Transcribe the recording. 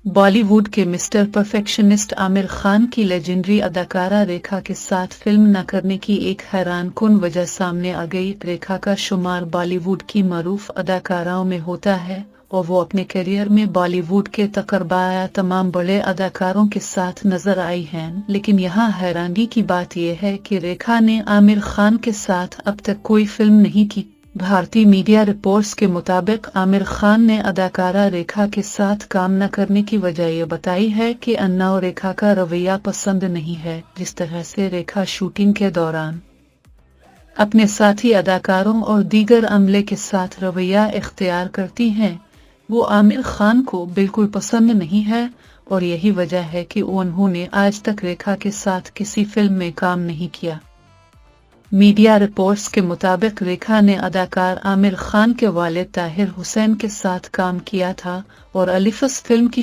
बॉलीवुड के mister perfectionist Aamir Khan की legendary अदाकारा रेखा के साथ फिल्म न करने की एक हैरानकुन वजह सामने आ गई। रेखा का शुमार बॉलीवुड की मरूफ अदाकाराओं में होता है और वो अपने करियर में बॉलीवुड के तकरबाया तमाम बड़े अदाकारों के साथ नजर आई हैं। लेकिन यहाँ हैरानी की बात यह है कि रेखा ने आमिर खान के साथ अब तक कोई फिल्म नहीं की। भारतीय मीडिया रिपोर्ट्स के मुताबिक आमिर खान ने अदाकारा रेखा के साथ काम न करने की वजह यह बताई है कि अन्ना और रेखा का रवैया पसंद नहीं है। जिस तरह से रेखा शूटिंग के दौरान अपने साथी अदाकारों और दीगर अमले के साथ रवैया इख्तियार करती हैं, वो आमिर खान को बिल्कुल पसंद नहीं है और यही वजह है कि उन्होंने आज तक रेखा के साथ किसी फिल्म में काम नहीं किया। मीडिया रिपोर्ट्स के मुताबिक रेखा ने अदाकार आमिर खान के वालिद ताहिर हुसैन के साथ काम किया था और अलीफस फिल्म की